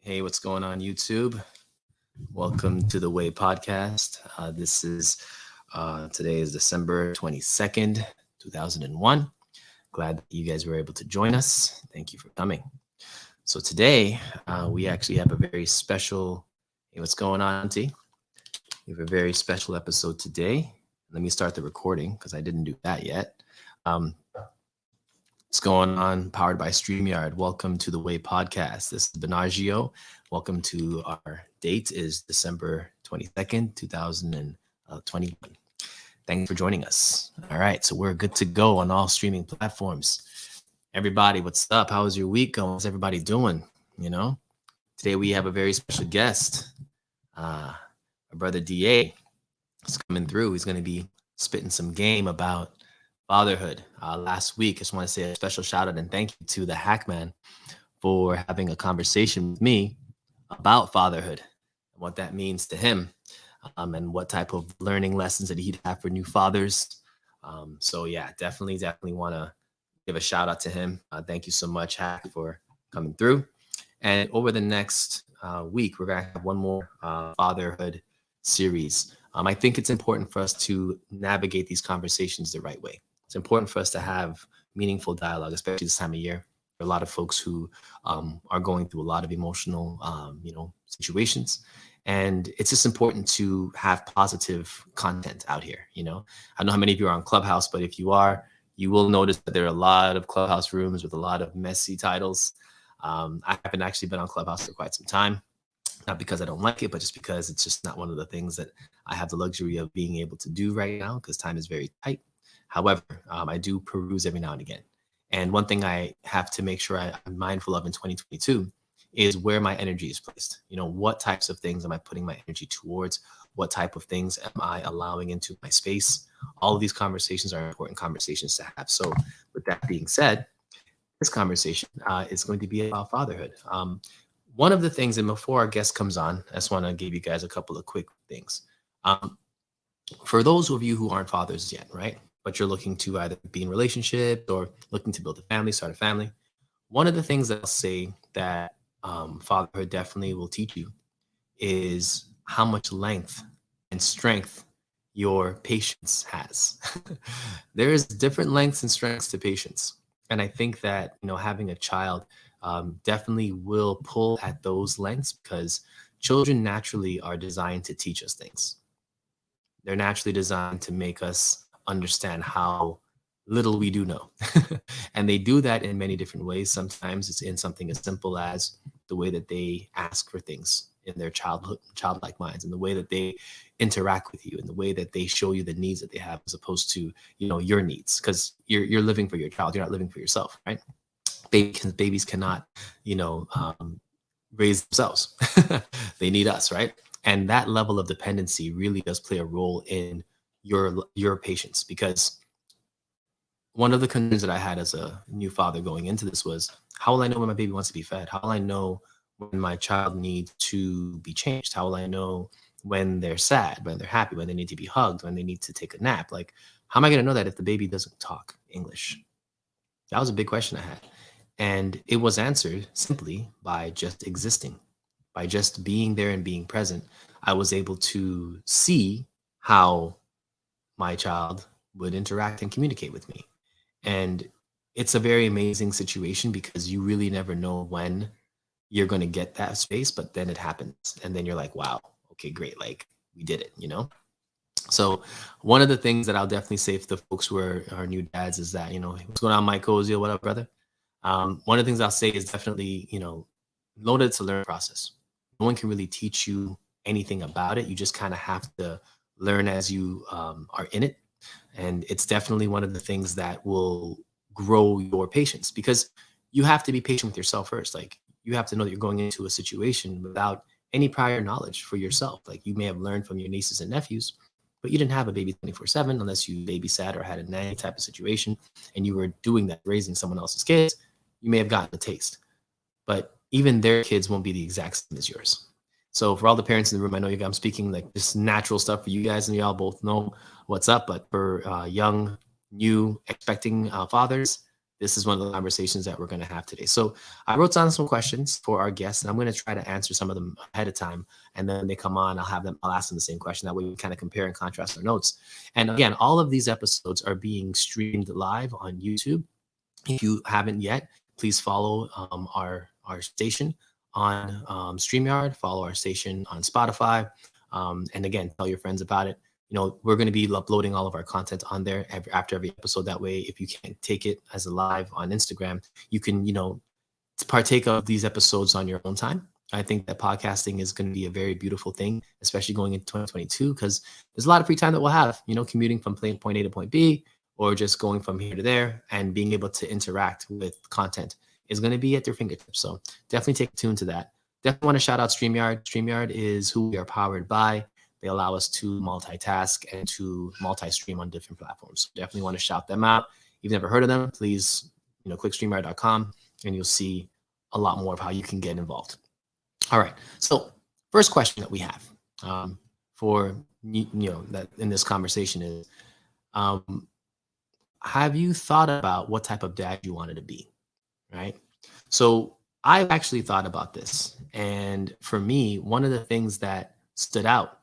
Hey, what's going on, YouTube? Welcome to the Way Podcast. This is Today is December 22nd, 2001. Glad that you guys were able to join us. Thank you for coming. So today we actually have a very special. Hey, what's going on, Auntie? We have a very special episode today. Let me start the recording because I didn't do that yet. What's going on? Powered by StreamYard. Welcome to the Way Podcast. This is Benagio. Welcome to our date is December 22nd, 2021. Thanks for joining us. All right, so we're good to go on all streaming platforms. Everybody, what's up? How was your week going? What's everybody doing? Today we have a very special guest. Our brother DA is coming through. He's going to be spitting some game about fatherhood. Last week, I just want to say a special shout out and thank you to the Hackman for having a conversation with me about fatherhood and what that means to him, and what type of learning lessons that he'd have for new fathers. So yeah, definitely want to give a shout out to him. Thank you so much, Hack, for coming through. And over the next week, we're going to have one more fatherhood series. I think it's important for us to navigate these conversations the right way. It's important for us to have meaningful dialogue, especially this time of year. There are a lot of folks who are going through a lot of emotional, situations. And it's just important to have positive content out here. I don't know how many of you are on Clubhouse, but if you are, you will notice that there are a lot of Clubhouse rooms with a lot of messy titles. I haven't actually been on Clubhouse for quite some time. Not because I don't like it, but just because it's just not one of the things that I have the luxury of being able to do right now because time is very tight. However, I do peruse every now and again. And one thing I have to make sure I'm mindful of in 2022 is where my energy is placed. What types of things am I putting my energy towards? What type of things am I allowing into my space? All of these conversations are important conversations to have. So with that being said, this conversation is going to be about fatherhood. One of the things, and before our guest comes on, I just want to give you guys a couple of quick things. For those of you who aren't fathers yet, right? But you're looking to either be in relationships or looking to build a family, start a family. One of the things that I'll say that fatherhood definitely will teach you is how much length and strength your patience has. There is different lengths and strengths to patience. And I think that, having a child definitely will pull at those lengths because children naturally are designed to teach us things. They're naturally designed to make us understand how little we do know. And they do that in many different ways. Sometimes it's in something as simple as the way that they ask for things in their childlike minds, and the way that they interact with you, and the way that they show you the needs that they have as opposed to, your needs, because you're living for your child. You're not living for yourself, right? Babies cannot, raise themselves. They need us, right? And that level of dependency really does play a role in your patience, because one of the concerns that I had as a new father going into this was, how will I know when my baby wants to be fed? How will I know when my child needs to be changed? How will I know when they're sad, when they're happy, when they need to be hugged, when they need to take a nap? Like, how am I going to know that if the baby doesn't talk English? That was a big question I had. And it was answered simply by just existing, by just being there and being present. I was able to see how my child would interact and communicate with me. And it's a very amazing situation because you really never know when you're going to get that space, but then it happens. And then you're like, wow, okay, great. Like, we did it. So one of the things that I'll definitely say for the folks who are new dads is that, what's going on, Mike Ozio? What up, brother? One of the things I'll say is definitely, know that it's a learning process. No one can really teach you anything about it. You just kind of have to learn as you are in it. And it's definitely one of the things that will grow your patience, because you have to be patient with yourself first. Like, you have to know that you're going into a situation without any prior knowledge for yourself. Like, you may have learned from your nieces and nephews, but you didn't have a baby 24/7 unless you babysat or had a nanny type of situation, and you were doing that, raising someone else's kids. You may have gotten a taste, but even their kids won't be the exact same as yours. So for all the parents in the room, I know I'm speaking like just natural stuff for you guys, and y'all both know what's up. But for young, new, expecting fathers, this is one of the conversations that we're going to have today. So I wrote down some questions for our guests, and I'm going to try to answer some of them ahead of time. And then when they come on, I'll ask them the same question. That way we kind of compare and contrast our notes. And again, all of these episodes are being streamed live on YouTube. If you haven't yet, please follow our station on StreamYard, follow our station on Spotify, and again, tell your friends about it. We're going to be uploading all of our content on there after every episode. That way, if you can't take it as a live on Instagram, you can, partake of these episodes on your own time. I think that podcasting is going to be a very beautiful thing, especially going into 2022, because there's a lot of free time that we'll have, commuting from point A to point B, or just going from here to there, and being able to interact with content is going to be at their fingertips. So definitely take a tune to that. Definitely want to shout out StreamYard. StreamYard is who we are powered by. They allow us to multitask and to multi-stream on different platforms. So definitely want to shout them out. If you've never heard of them, please, click StreamYard.com and you'll see a lot more of how you can get involved. All right. So first question that we have for that in this conversation is, have you thought about what type of dad you wanted to be? Right. So I've actually thought about this. And for me, one of the things that stood out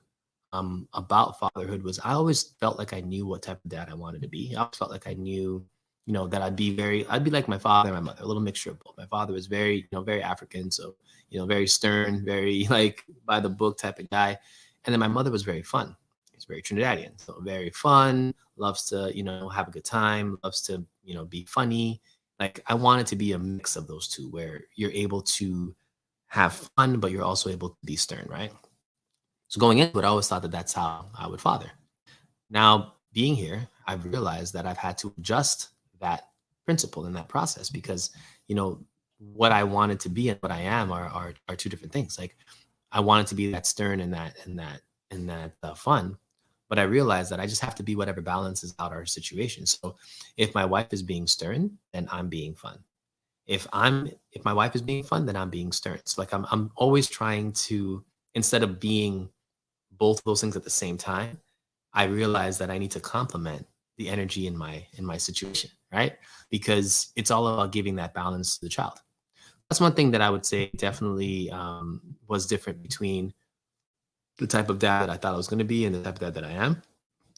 about fatherhood was I always felt like I knew what type of dad I wanted to be. I always felt like I knew, that I'd be like my father and my mother, a little mixture of both. My father was very, very African. So, very stern, very like by the book type of guy. And then my mother was very fun. She's very Trinidadian. So very fun, loves to, have a good time, loves to, be funny. Like I wanted to be a mix of those two where you're able to have fun, but you're also able to be stern, right? So going into it, I always thought that that's how I would father. Now, being here, I've realized that I've had to adjust that principle in that process because, what I wanted to be and what I am are two different things. Like I wanted to be that stern and that fun, but I realized that I just have to be whatever balances out our situation. So if my wife is being stern, then I'm being fun. If my wife is being fun, then I'm being stern. So like I'm always trying to, instead of being both of those things at the same time, I realize that I need to complement the energy in my situation, right? Because it's all about giving that balance to the child. That's one thing that I would say definitely was different between the type of dad that I thought I was going to be and the type of dad that I am.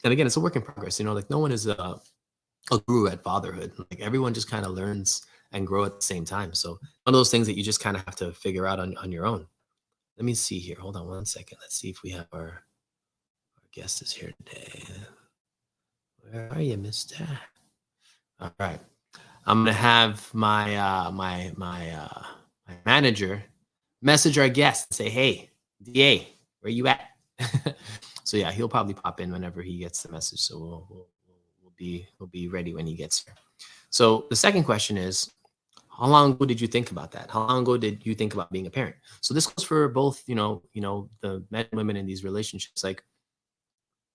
And again, it's a work in progress. Like no one is a guru at fatherhood. Like everyone just kind of learns and grow at the same time. So one of those things that you just kind of have to figure out on your own. Let me see here. Hold on one second. Let's see if we have our guest is here today. Where are you, Mister? All right. I'm gonna have my my manager message our guest and say, "Hey, DA, where you at?" So yeah, he'll probably pop in whenever he gets the message. So we'll be ready when he gets here. So the second question is, how long ago did you think about that? How long ago did you think about being a parent? So this goes for both, the men and women in these relationships. Like,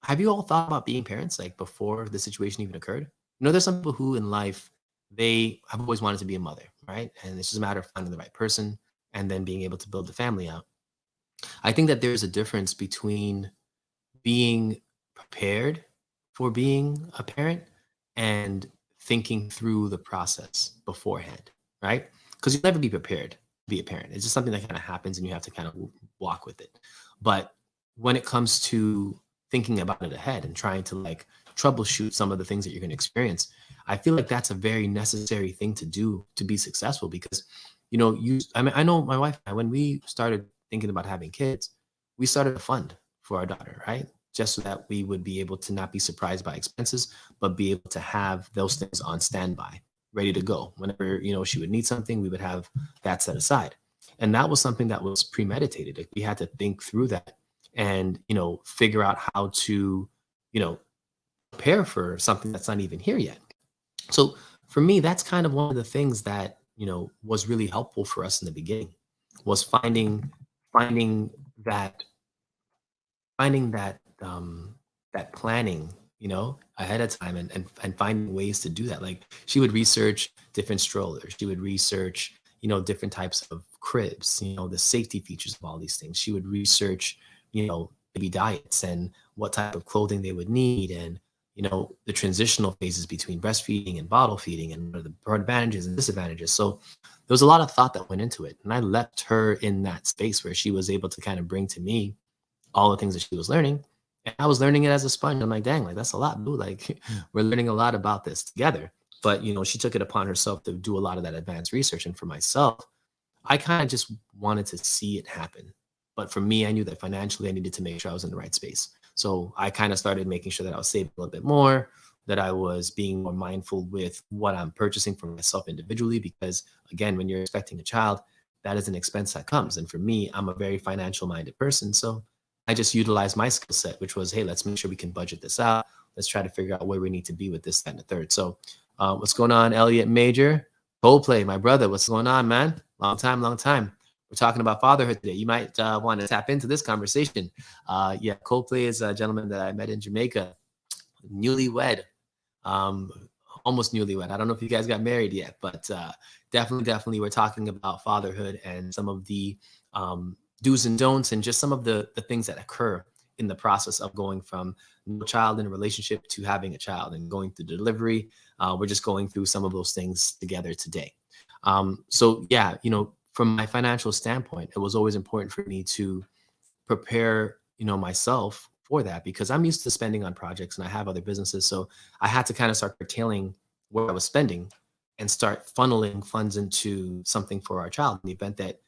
have you all thought about being parents like before the situation even occurred? There's some people who in life they have always wanted to be a mother, right? And it's just a matter of finding the right person and then being able to build the family out. I think that there's a difference between being prepared for being a parent and thinking through the process beforehand, right? Because you'll never be prepared to be a parent. It's just something that kind of happens and you have to kind of walk with it. But when it comes to thinking about it ahead and trying to like troubleshoot some of the things that you're going to experience, I feel like that's a very necessary thing to do to be successful because, I know my wife and I, when we started thinking about having kids, we started a fund for our daughter, right? Just so that we would be able to not be surprised by expenses, but be able to have those things on standby, ready to go. Whenever, she would need something, we would have that set aside. And that was something that was premeditated. Like we had to think through that and, figure out how to, prepare for something that's not even here yet. So for me, that's kind of one of the things that, was really helpful for us in the beginning was finding that that planning, ahead of time and finding ways to do that. Like she would research different strollers. She would research, different types of cribs, the safety features of all these things. She would research, baby diets and what type of clothing they would need and the transitional phases between breastfeeding and bottle feeding and what are the advantages and disadvantages. So there was a lot of thought that went into it. And I left her in that space where she was able to kind of bring to me all the things that she was learning. And I was learning it as a sponge. I'm like, dang, like that's a lot, boo. Like we're learning a lot about this together. But she took it upon herself to do a lot of that advanced research. And for myself, I kind of just wanted to see it happen. But for me, I knew that financially I needed to make sure I was in the right space. So I kind of started making sure that I was saving a little bit more, that I was being more mindful with what I'm purchasing for myself individually. Because again, when you're expecting a child, that is an expense that comes. And for me, I'm a very financial minded person. So I just utilized my skill set, which was, hey, let's make sure we can budget this out. Let's try to figure out where we need to be with this, that, and the third. So what's going on, Elliot Major? Coldplay, my brother, what's going on, man? Long time, long time. We're talking about fatherhood today. You might want to tap into this conversation. Yeah, Coldplay is a gentleman that I met in Jamaica, newlywed, um, almost newlywed. I don't know if you guys got married yet, but definitely, we're talking about fatherhood and some of the do's and don'ts, and just some of the things that occur in the process of going from no child in a relationship to having a child and going through delivery. We're just going through some of those things together today. So yeah, from my financial standpoint, it was always important for me to prepare, myself for that, because I'm used to spending on projects and I have other businesses. So I had to kind of start curtailing where I was spending and start funneling funds into something for our child in the event that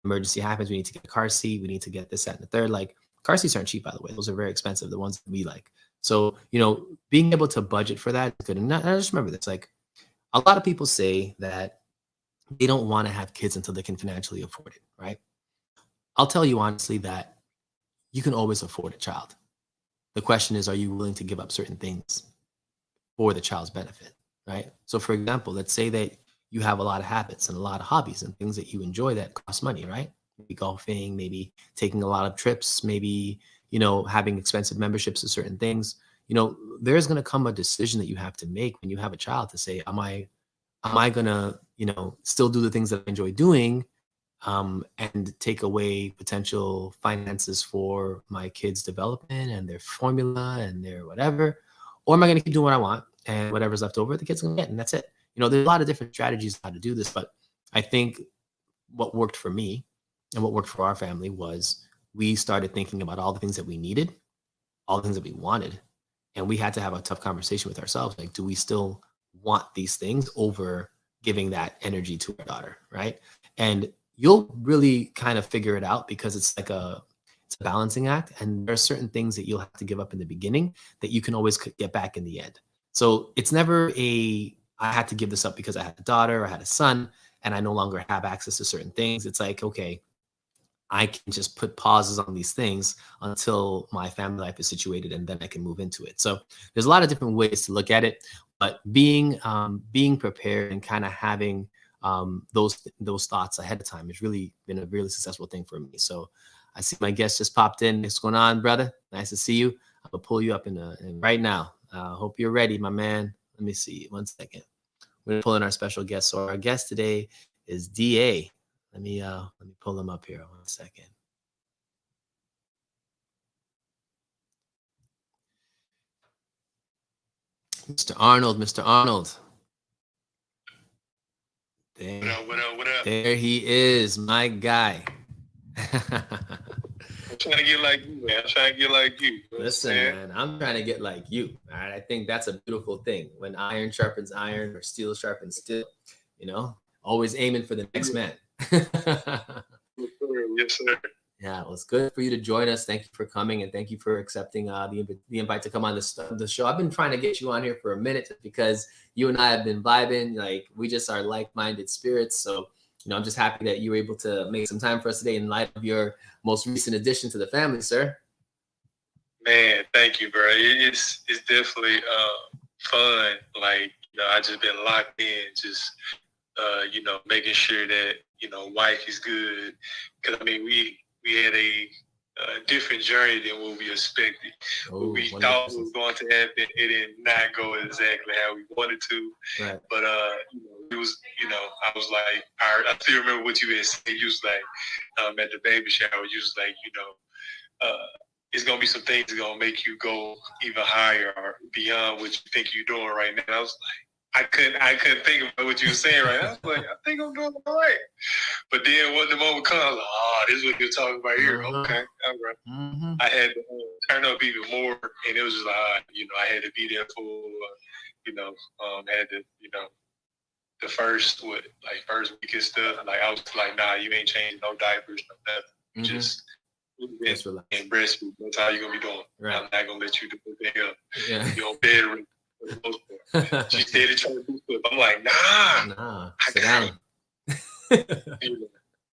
emergency happens. We need to get a car seat. We need to get this, that, and the third. Like car seats aren't cheap, by the way. Those are very expensive, the ones that we like. So, being able to budget for that is good. And I just remember this, like a lot of people say that they don't want to have kids until they can financially afford it, right? I'll tell you honestly that you can always afford a child. The question is, are you willing to give up certain things for the child's benefit, right? So, for example, let's say that you have a lot of habits and a lot of hobbies and things that you enjoy that cost money, right? Maybe golfing, maybe taking a lot of trips, maybe, having expensive memberships to certain things. There's going to come a decision that you have to make when you have a child to say, am I going to, still do the things that I enjoy doing, and take away potential finances for my kids' development and their formula and their whatever? Or am I going to keep doing what I want, and whatever's left over, the kids going to get, and that's it? There's a lot of different strategies how to do this, but I think what worked for me and what worked for our family was we started thinking about all the things that we needed, all the things that we wanted, and we had to have a tough conversation with ourselves. Like, do we still want these things over giving that energy to our daughter, right? And you'll really kind of figure it out, because it's a balancing act, and there are certain things that you'll have to give up in the beginning that you can always get back in the end. So it's never I had to give this up because I had a daughter or I had a son and I no longer have access to certain things. It's like, okay, I can just put pauses on these things until my family life is situated, and then I can move into it. So there's a lot of different ways to look at it, but being prepared and kind of having those thoughts ahead of time has really been a really successful thing for me. So I see my guest just popped in. What's going on, brother? Nice to see you. I'm gonna pull you up in right now. Hope you're ready, my man. Let me see. 1 second. We're gonna pull in our special guest. So our guest today is DA. Let me pull him up here. 1 second. Mr. Arnold, Mr. Arnold. There, What up, what up, what up? there he is, my guy. I'm trying to get like you, man. I'm trying to get like you. Listen, man, I'm trying to get like you. All right. I think that's a beautiful thing. When iron sharpens iron or steel sharpens steel, you know, always aiming for the next man. Yes, sir. Yes, sir. Yeah, well, it's good for you to join us. Thank you for coming, and thank you for accepting the invite to come on the show. I've been trying to get you on here for a minute because you and I have been vibing. Like, we just are like-minded spirits. So, I'm just happy that you were able to make some time for us today in light of your most recent addition to the family, sir. Man, thank you, bro. It's definitely fun. Like, I just been locked in, just making sure that wife is good. Because I mean, we had a different journey than what we expected. What we thought was going to happen, it did not go exactly how we wanted to. Right. But it was, I was like, I still remember what you had said. You was like, at the baby shower, you was like, uh, it's gonna be some things that gonna make you go even higher or beyond what you think you're doing right now. And I was like, I couldn't think about what you were saying right now. I was like, I think I'm doing all right. But then when the moment comes, I was like, oh, this is what you're talking about here. Okay, all right. I had to turn up even more, and it was just like, I had to be there for, had to, the first week and stuff. Like I was like, nah, you ain't changing no diapers, no nothing. Just and breastfeed. That's how you gonna be doing. Right. I'm not gonna let you do anything else. Yeah. You're on bed for the most part. She started trying to do stuff. I'm like, nah, sit down.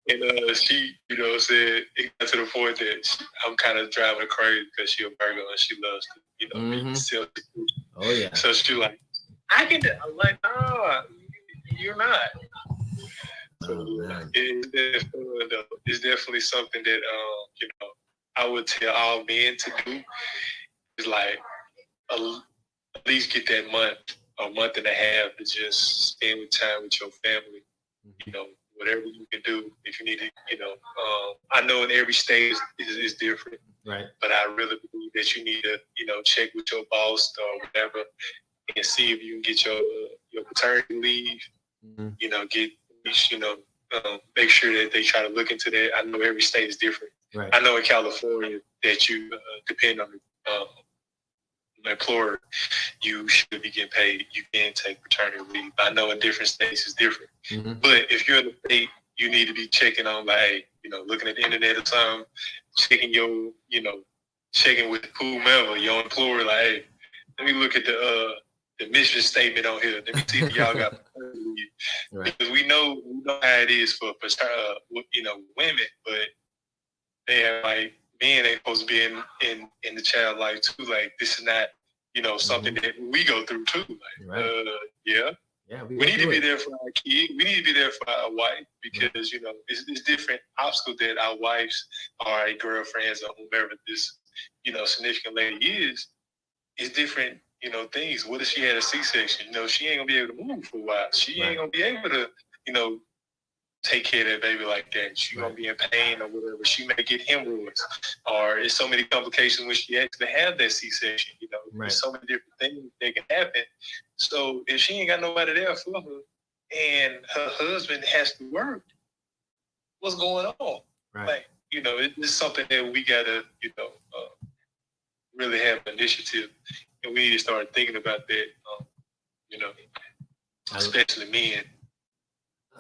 And she, said it got to the point that I'm kind of driving her crazy because she's a Virgo and she loves to, be self. Oh yeah. So she like, I can do. I'm like, no, you're not. So it's definitely something that I would tell all men to do. Is like at least get that month and a half to just spend time with your family. Whatever you can do. If you need to, I know in every state is different. Right. But I really believe that you need to, check with your boss or whatever and see if you can get your paternity leave. Get make sure that they try to look into that. I know every state is different. Right. I know in California that you depend on the employer, you should be getting paid. You can take paternity leave. I know in different states it's different. But if you're in the state, you need to be checking on, like, looking at the internet or something, checking checking with whomever, your employer, like, hey, let me look at the mission statement on here. Let me see if y'all got paternity leave. Right. Because we know how it is for women, but they have, like, men ain't supposed to be in the child life too. Like, this is not, something that we go through too. Like, right. Yeah, we need to be there for our kid. We need to be there for our wife because, it's different obstacles that our wives or our girlfriends or whomever this, significant lady is. It's different, things. What if she had a C-section? She ain't gonna be able to move for a while. She ain't gonna be able to, take care of that baby like that. She's gonna be in pain or whatever. She may get hemorrhoids, or there's so many complications when she actually have that C-section. There's so many different things that can happen. So if she ain't got nobody there for her, and her husband has to work, what's going on? Right. Like, it's something that we gotta, really have initiative, and we need to start thinking about that. Especially men.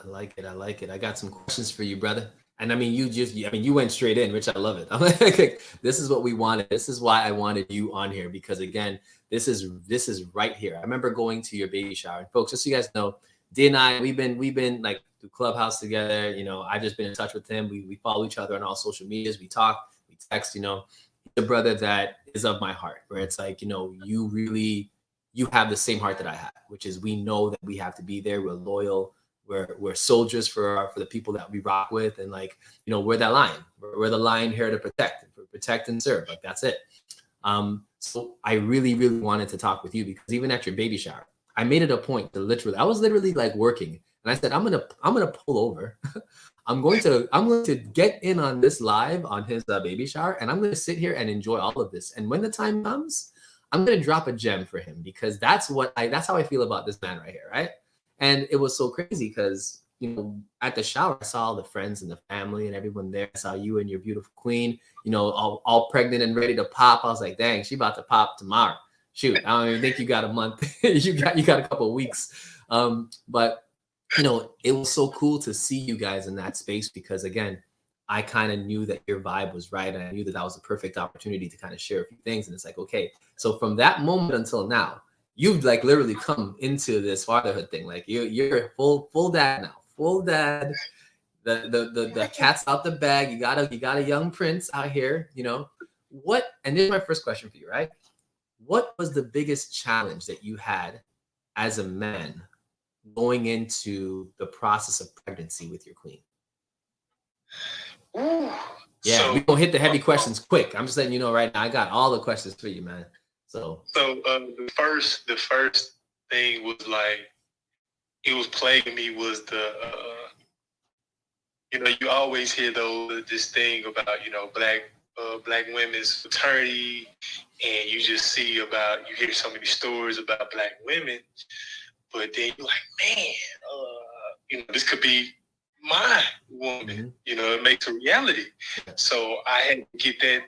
I like it. I got some questions for you, brother. And I mean, you went straight in, which I love it. I'm like, this is what we wanted. This is why I wanted you on here, because again, this is right here. I remember going to your baby shower. And folks, just so you guys know, D and I, we've been like through Clubhouse together. I've just been in touch with him. We follow each other on all social medias. We talk, we text. He's a brother that is of my heart, where it's like, you have the same heart that I have, which is we know that we have to be there. We're loyal. We're soldiers for the people that we rock with, and like, we're that lion. We're the lion here to protect and serve. Like, that's it. So I really, really wanted to talk with you because even at your baby shower, I made it a point to I was literally like working, and I said, I'm gonna pull over. I'm going to get in on this live on his baby shower, and I'm going to sit here and enjoy all of this. And when the time comes, I'm going to drop a gem for him, because that's how I feel about this man right here, right? And it was so crazy because, at the shower, I saw all the friends and the family and everyone there. I saw you and your beautiful queen, all pregnant and ready to pop. I was like, dang, she about to pop tomorrow. Shoot, I don't even think you got a month. you got a couple of weeks. But, it was so cool to see you guys in that space, because again, I kind of knew that your vibe was right. And I knew that was a perfect opportunity to kind of share a few things. And it's like, okay, so from that moment until now, you've like literally come into this fatherhood thing. Like you're full dad now, full dad. The cat's out the bag. You got a young prince out here. What? And this is my first question for you, right? What was the biggest challenge that you had as a man going into the process of pregnancy with your queen? Ooh. Yeah, we're gonna hit the heavy questions quick. I'm just letting you know right now. I got all the questions for you, man. So the first thing was like, it was plaguing me was the you always hear this thing about black Black women's fraternity, and you just see about, you hear so many stories about Black women, but then you're like, man, this could be my woman. Mm-hmm. It makes a reality. So I had to get that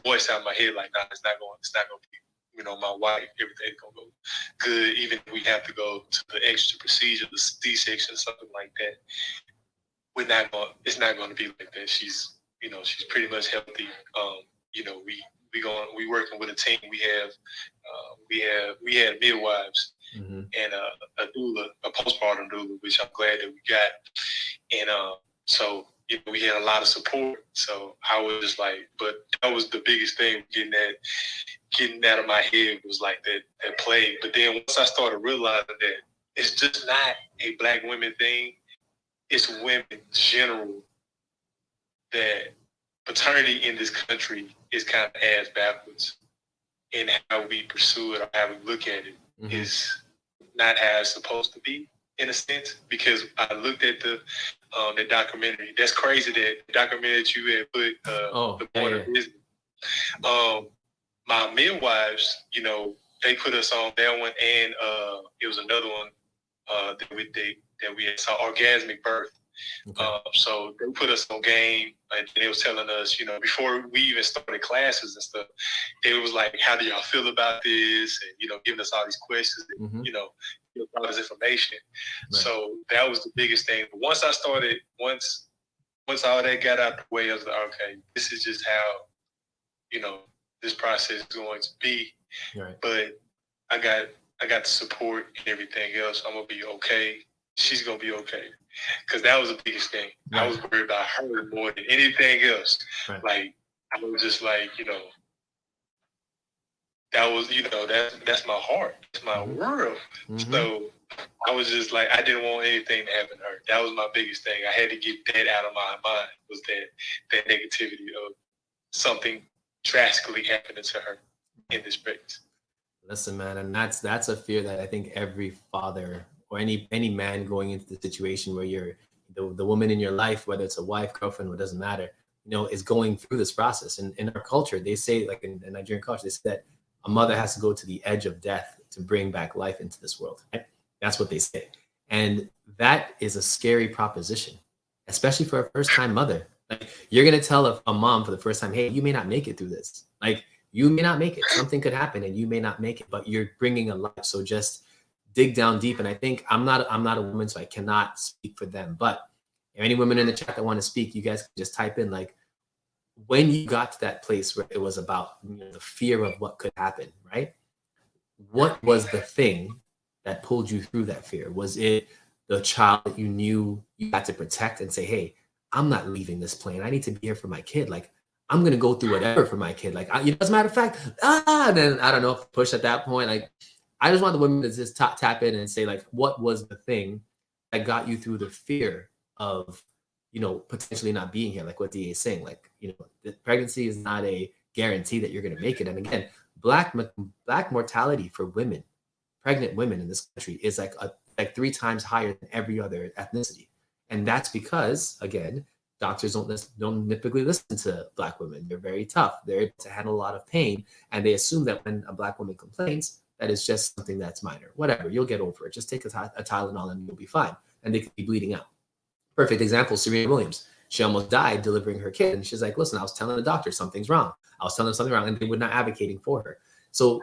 voice out of my head. Like, nah, it's not going to be, my wife. Everything's gonna go good, even if we have to go to the extra procedure, the C-section, something like that. It's not going to be like that. She's pretty much healthy. We working with a team. We had midwives, Mm-hmm. and a doula, a postpartum doula, which I'm glad that we got. And so we had a lot of support. So I was just like, but that was the biggest thing, getting out of my head was like that plague. But then once I started realizing that it's just not a Black women thing, it's women in general, that paternity in this country is kind of ass backwards, and how we pursue it or how we look at it Mm-hmm. is not how it's supposed to be, in a sense. Because I looked at the documentary. That's crazy, that the documentary that you had put, the point of business. My midwives, they put us on that one, and it was another one that we had saw, orgasmic birth. Okay. So they put us on game, and they was telling us, before we even started classes and stuff, they was like, how do y'all feel about this? And, giving us all these questions, and, Mm-hmm. all this information. Right. So that was the biggest thing. But once all that got out the way, I was like, okay, this is just how, this process is going to be. Right. But I got the support and everything else. I'm gonna be okay. She's gonna be okay. Because that was the biggest thing. Right. I was worried about her more than anything else. Right. Like, I was just like, that was, that's my heart. That's my Mm-hmm. world. Mm-hmm. So I was just like, I didn't want anything to happen to her. That was my biggest thing. I had to get that out of my mind, was that negativity of something drastically happening to her in this pregnancy. Listen, man, and that's a fear that I think every father or any man going into the situation where you're the woman in your life, whether it's a wife, girlfriend, it doesn't matter, is going through this process. And in our culture, they say, like in Nigerian culture, they say that a mother has to go to the edge of death to bring back life into this world. Right? That's what they say. And that is a scary proposition, especially for a first-time mother. Like, you're going to tell a mom for the first time, hey, you may not make it through this. Like, you may not make it. Something could happen and you may not make it, but you're bringing a life. So just dig down deep. And I think I'm not a woman, so I cannot speak for them. But if any women in the chat that want to speak, you guys can just type in, like, when you got to that place where it was about the fear of what could happen, right? What was the thing that pulled you through that fear? Was it the child that you knew you had to protect and say, hey, I'm not leaving this plane. I need to be here for my kid. Like, I'm going to go through whatever for my kid. Like, as a matter of fact, then I don't know, push at that point. Like, I just want the women to just tap in and say, like, what was the thing that got you through the fear of, potentially not being here? Like what DA is saying, like, the pregnancy is not a guarantee that you're going to make it. And again, black mortality for women, pregnant women in this country is like 3 times higher than every other ethnicity. And that's because, again, doctors don't typically listen to Black women. They're very tough. They're able to handle a lot of pain. And they assume that when a Black woman complains, that is just something that's minor. Whatever, you'll get over it. Just take a Tylenol and you'll be fine. And they could be bleeding out. Perfect example, Serena Williams. She almost died delivering her kid. And she's like, listen, I was telling the doctor something's wrong. I was telling them something wrong, and they were not advocating for her. So,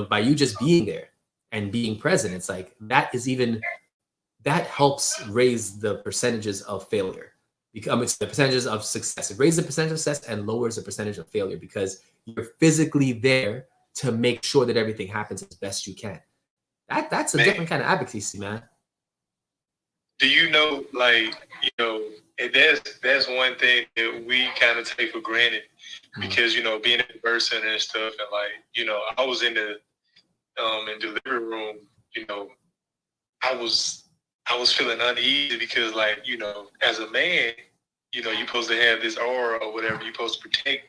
by you just being there and being present, it's like that helps raise the percentages of failure. It's the percentages of success. It raises the percentage of success and lowers the percentage of failure because you're physically there to make sure that everything happens as best you can. That's a different kind of advocacy, man. Do you know, like, and that's one thing that we kind of take for granted because, being in person and stuff, and like, I was in the delivery room, I was feeling uneasy because, like, as a man, you're supposed to have this aura or whatever, you're supposed to protect.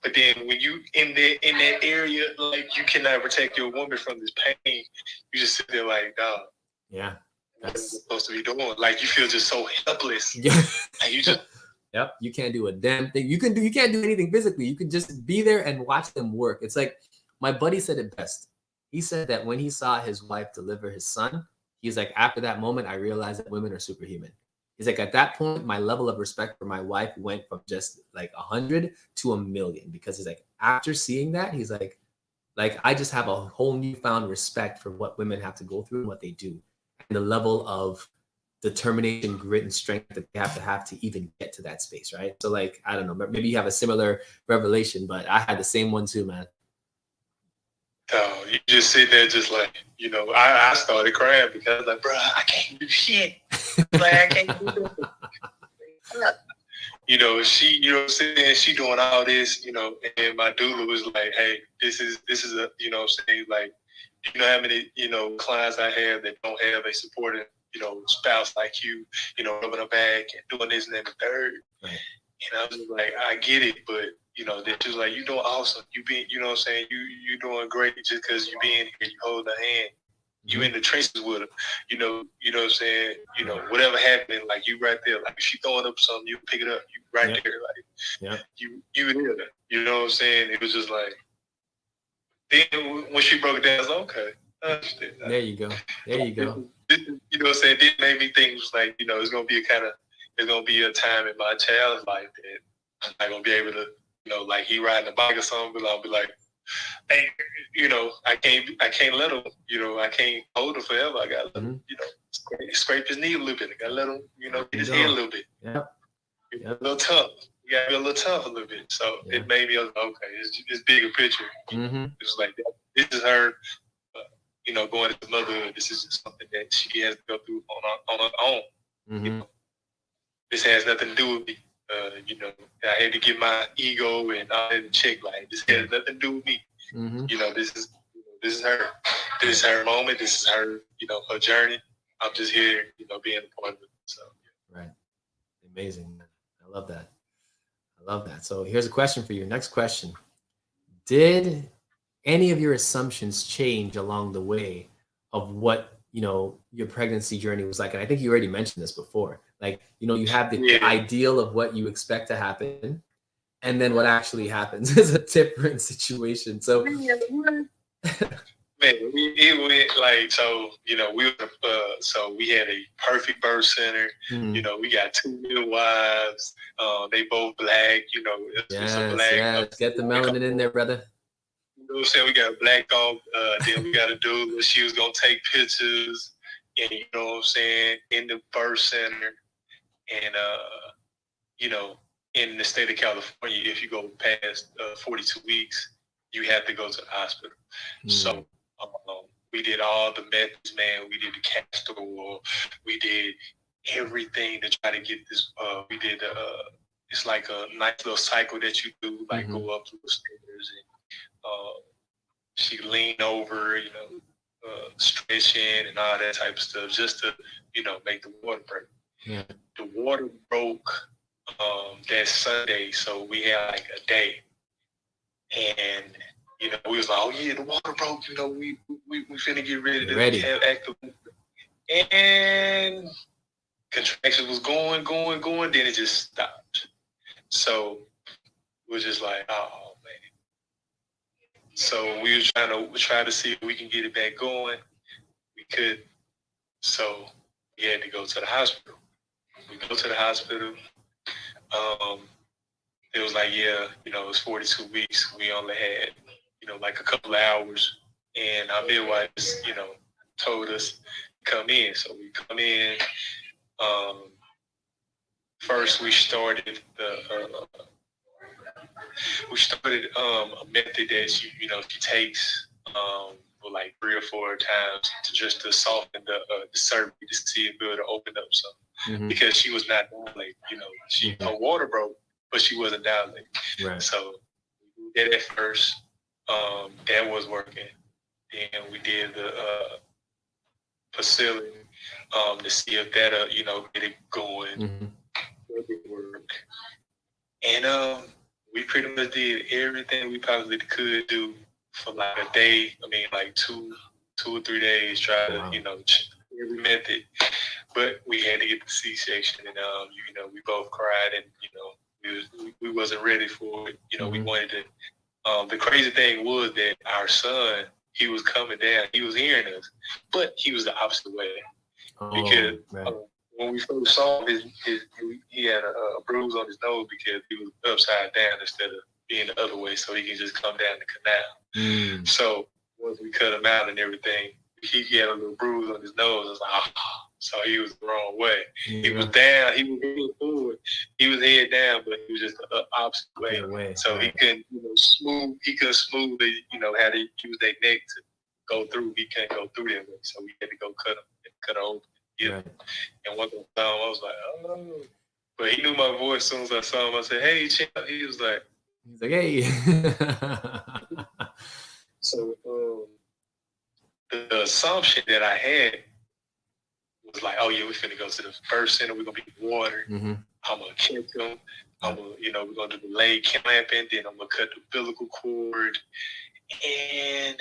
But then when you in that area, like, you cannot protect your woman from this pain. You just sit there like, dog. Yeah. What are you supposed to be doing? Like, you feel just so helpless. Yeah. And you just Yep. You can't do a damn thing. You can't do anything physically. You can just be there and watch them work. It's like my buddy said it best. He said that when he saw his wife deliver his son, he's like, after that moment, I realized that women are superhuman. He's like, at that point, my level of respect for my wife went from just like 100 to 1,000,000, because he's like, after seeing that, he's like I just have a whole newfound respect for what women have to go through and what they do, and the level of determination, grit, and strength that they have to even get to that space, right? So, like, I don't know, maybe you have a similar revelation, but I had the same one too, man. Oh, you just sit there, just like, I started crying because I was like, bro, I can't do shit. Like, I can't do it. She doing all this, and my doula was like, hey, this is a, saying, like, how many, clients I have that don't have a supporting, spouse like you, rubbing her back and doing this and that and the third. Right. And I was like, I get it, but they're just like, you doing awesome. You being, you doing great just because you being here, you hold her hand. You in the trenches with her, what I'm saying? Whatever happening, like, you right there. Like, if she throwing up something, you pick it up. You right there. Like, you there. You know what I'm saying? It was just like, then when she broke it down, I was like, okay. I understand. There you go. There you go. You know what I'm saying? It made me think, it was like, it's going to be there's going to be a time in my child's life that I'm not going to be able to, like, he riding a bike or something, but I'll be like, hey, I can't let him, I can't hold him forever. I got to let him, scrape his knee a little bit. I got to let him, get his head a little bit. Yep. A little tough. You got to be a little tough a little bit. So it made me, okay, it's bigger picture. It's like, this is her, going into motherhood. This is just something that she has to go through on her own. This has nothing to do with me. I had to get my ego and all that in check. Like, this has nothing to do with me. This is her. This is her moment. This is her, her journey. I'm just here, being a part of it. So, right. Amazing. I love that. So here's a question for you. Next question. Did any of your assumptions change along the way of what, your pregnancy journey was like? And I think you already mentioned this before. Like, you have the ideal of what you expect to happen, and then what actually happens is a different situation. So, man, it went like, so, we had a perfect birth center. We got 2 midwives. They both black. Yes. Get the melanin in there, brother. You know what I'm saying? We got a black dog. Then we got a dude. She was gonna take pictures, and you know what I'm saying, in the birth center, and in the state of California, if you go past 42 weeks, you have to go to the hospital. So we did all the methods, man. We did the castor oil. We did everything to try to get this. We did it's like a nice little cycle that you do, like go up the stairs, and she leaned over, stretching and all that type of stuff, just to, make the water break. Yeah. The water broke that Sunday, so we had like a day, and we was like, oh yeah, the water broke. We finna get ready to have active, and contraction was going, then it just stopped. So we was just like, oh man. So we was trying to see if we can get it back going. We could. So we had to go to the hospital. We go to the hospital. It was like, it was 42 weeks. We only had, like a couple of hours. And our midwife, told us come in. So we come in. First, we started a method that she takes for like 3 or 4 times to soften the cervix to see it be able to open up some, because she was not dilated. Her water broke, but she wasn't dilated. Right. So we did it first. That was working. Then we did the facility to see if that get it going. It would work. And we pretty much did everything we possibly could do for like a day. I mean, like 2 or 3 days, try to, every method. but we had to get the C-section, and we both cried, and we wasn't ready for it. We wanted to. The crazy thing was that our son, he was coming down, he was hearing us, but he was the opposite way because when we first saw him, he had a bruise on his nose because he was upside down instead of being the other way, so he can just come down the canal. So once we cut him out and everything, he had a little bruise on his nose. I was like, so he was the wrong way. He was down. He was head forward. He was head down, but he was just the opposite way. So he couldn't, smooth. He couldn't smooth it. How to use their neck to go through. He couldn't go through that way. So we had to go cut him open. And once I saw him, I was like, oh. But he knew my voice as soon as I saw him. I said, hey, Champ. He was like, hey. So the assumption that I had was like, oh yeah, we're finna go to the birth center. We're gonna be water. I'm gonna catch them. We're gonna do the leg clamping. Then I'm gonna cut the umbilical cord, and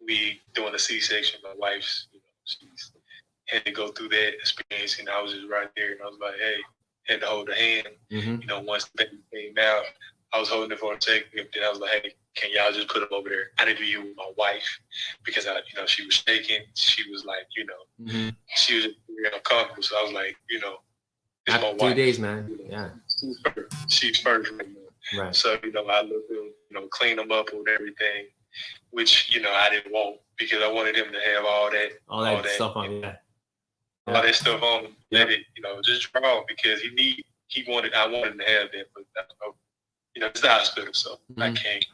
we doing a C-section. My wife's, she's had to go through that experience, and I was just right there, and I was like, hey, had to hold her hand. Once the baby came out, I was holding it for a second. Then I was like, hey, can y'all just put him over there? I didn't do with my wife because she was shaking. She was like, she was very uncomfortable. So I was like, it's my wife. 2 days, man. Yeah. She's first right now. Right. So, I looked him, clean him up with everything, which, I didn't want because I wanted him to have all that stuff on him. All that stuff on him. Let it, just draw because I wanted him to have that, but it's the hospital, so I can't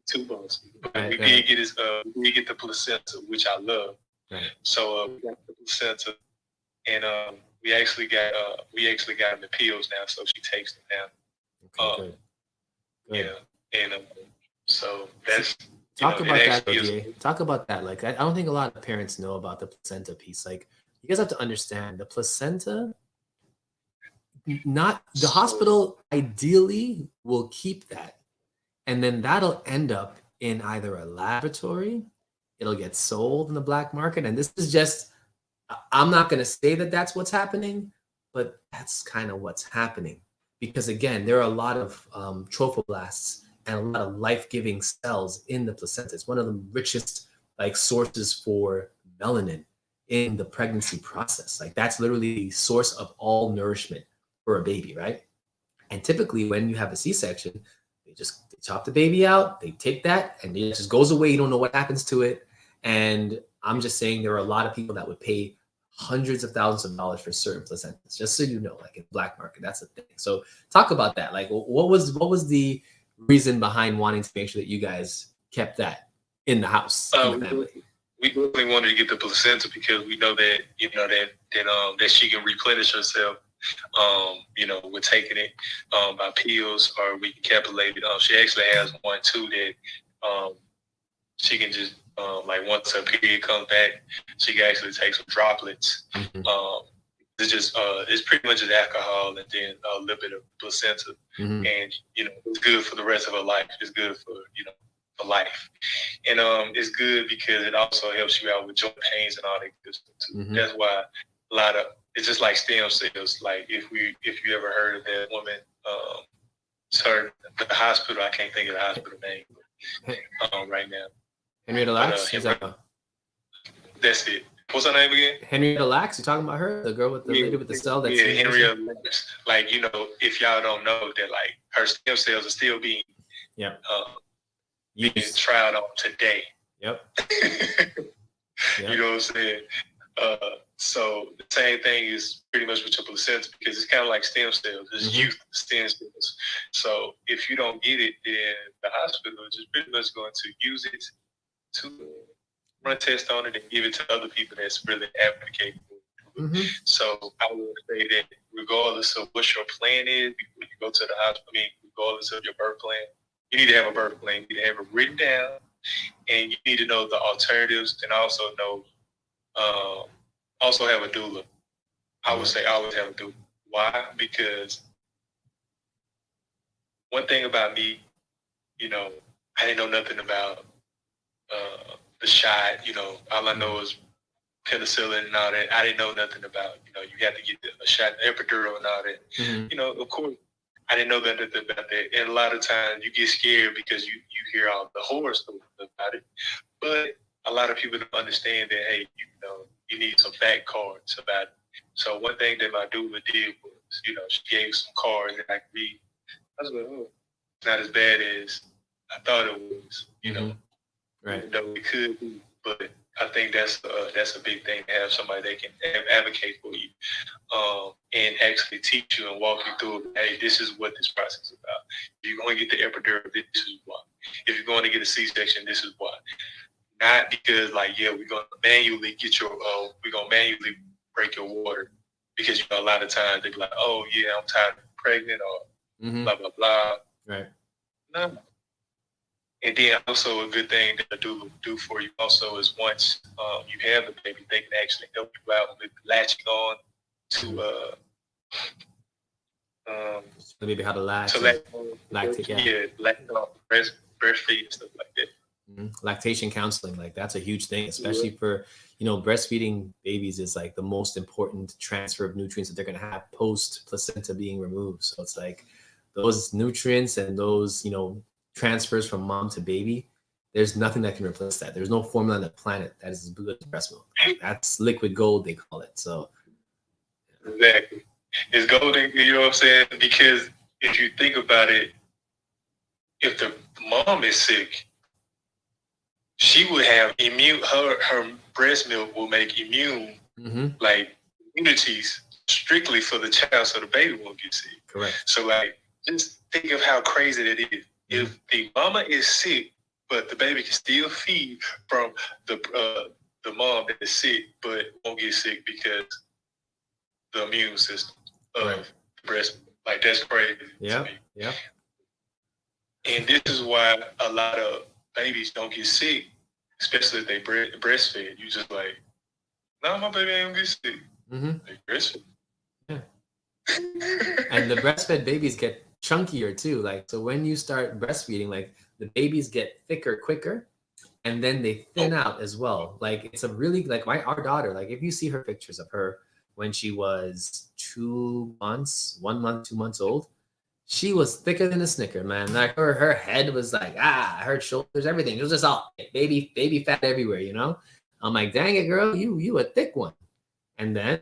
too bossy. But we did get the placenta, which I love. Right. So we got the placenta, and we actually got him the pills now, so she takes them now. Okay, good. Yeah, and so that's talk about that. Talk about that. Like I don't think a lot of parents know about the placenta piece. Like you guys have to understand the placenta. Not the hospital ideally will keep that, and then that'll end up in either a laboratory, it'll get sold in the black market, and this is just, I'm not going to say that that's what's happening, but that's kind of what's happening because again, there are a lot of trophoblasts and a lot of life-giving cells in the placenta. It's one of the richest sources for melanin in the pregnancy process. Like that's literally the source of all nourishment for a baby, right? And typically when you have a C-section, they chop the baby out, they take that, and it just goes away. You don't know what happens to it. And I'm just saying there are a lot of people that would pay hundreds of thousands of dollars for certain placentas, just so you know, like in the black market, that's the thing. So talk about that. Like what was the reason behind wanting to make sure that you guys kept that in the house, in the family? We definitely wanted to get the placenta because we know that, that she can replenish herself. We're taking it by pills or we can capsulate it. She actually has one too that she can just once her period comes back, she can actually take some droplets. It's pretty much just alcohol and then a little bit of placenta, and it's good for the rest of her life. It's good for for life, and it's good because it also helps you out with joint pains and all that good stuff too. That's why a lot of it's just like stem cells. Like if you ever heard of that woman, the hospital. I can't think of the hospital name right now. Henrietta Lacks? That's it. What's her name again? Henrietta Lacks? You talking about her? The girl with the lady with the cell? That's Henrietta Lacks. If y'all don't know that, her stem cells are still being tried on today. Yep. You know what I'm saying? So the same thing is pretty much with your placenta because it's kind of like stem cells. It's youth stem cells. So if you don't get it, then the hospital is just pretty much going to use it to run tests on it and give it to other people that's really advocating for it. So I would say that regardless of what your plan is, when you go to the hospital, regardless of your birth plan, you need to have a birth plan. You need to have it written down, and you need to know the alternatives, and also know, also have a doula. I would say always have a doula. Why? Because one thing about me, I didn't know nothing about the shot. All I know is penicillin and all that. I didn't know nothing about, you have to get a shot, epidural and all that. Mm-hmm. Of course, I didn't know nothing about that. And a lot of times you get scared because you hear all the horror stories about it. But a lot of people don't understand that, hey, you need some fact cards about it. So one thing that my doula did was, she gave some cards that I could read. I was like, oh, it's not as bad as I thought it was, Right. Though it could be. But I think that's a big thing to have somebody that can advocate for you, and actually teach you and walk you through. Hey, this is what this process is about. If you're going to get the epidural, this is why. If you're going to get a C-section, this is why. Not because we're going to manually we're going to manually break your water, because a lot of times they be like, oh yeah, I'm tired of pregnant or blah blah blah. Right. No. And then also a good thing that I do for you also is once you have the baby, they can actually help you out with latching on to maybe how to latch, lactate, breastfeed and stuff like that. Mm-hmm. Lactation counseling, that's a huge thing, especially for breastfeeding babies is the most important transfer of nutrients that they're going to have post placenta being removed. So it's those nutrients and those transfers from mom to baby, there's nothing that can replace that. There's no formula on the planet that is as good as breast milk. That's liquid gold, they call it. So exactly, it's golden. You know what I'm saying? Because if you think about it, if the mom is sick, she would have her breast milk will make immune immunities strictly for the child, so the baby won't get sick. Correct. So just think of how crazy that is. If the mama is sick, but the baby can still feed from the mom that is sick, but won't get sick because the immune system of the breast. That's crazy to me. Yeah. And this is why a lot of babies don't get sick, especially if they breastfed. You just no, my baby ain't gonna get sick. They breastfed. Yeah. And the breastfed babies get chunkier too. So when you start breastfeeding, the babies get thicker quicker, and then they thin out as well. It's a really our daughter. If you see her pictures of her when she was 2 months, 1 month, 2 months old, she was thicker than a Snicker, man. Her head was her shoulders, everything. It was just all baby fat everywhere, I'm like, dang it, girl, you a thick one. And then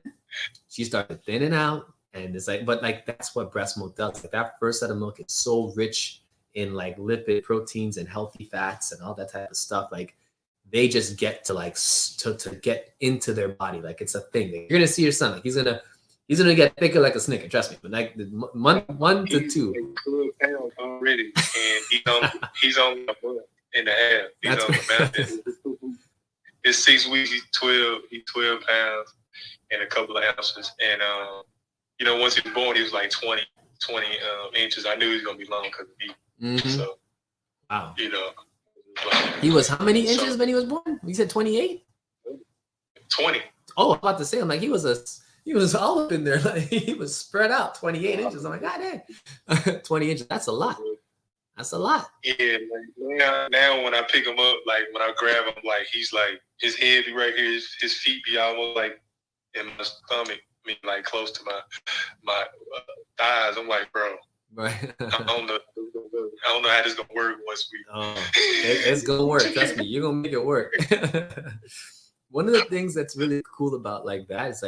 she started thinning out. And it's but that's what breast milk does. That first set of milk is so rich in lipid proteins and healthy fats and all that type of stuff. They just get to to get into their body. It's a thing. You're gonna see your son. He's gonna get thicker like a Snicker. Trust me. But month 1 to 2. 12 pounds already, and he's on a month and a half. He's on the mountain. It's 6 weeks. He's 12 pounds and a couple of ounces. And once he was born, he was 20 inches. I knew he was gonna be long because of me. So, wow. He was how many inches when he was born? You said 28? 20. Oh, I'm about to say, I'm he was all up in there. He was spread out, 28 inches. I'm God damn. 20 inches. That's a lot. That's a lot. Yeah, now when I pick him up, when I grab him, he's his head be right here, his feet be almost in my stomach. Close to my thighs. I'm bro. Right. I don't know how this gonna work once we. It's gonna work. Trust me, you're gonna make it work. One of the things that's really cool about that is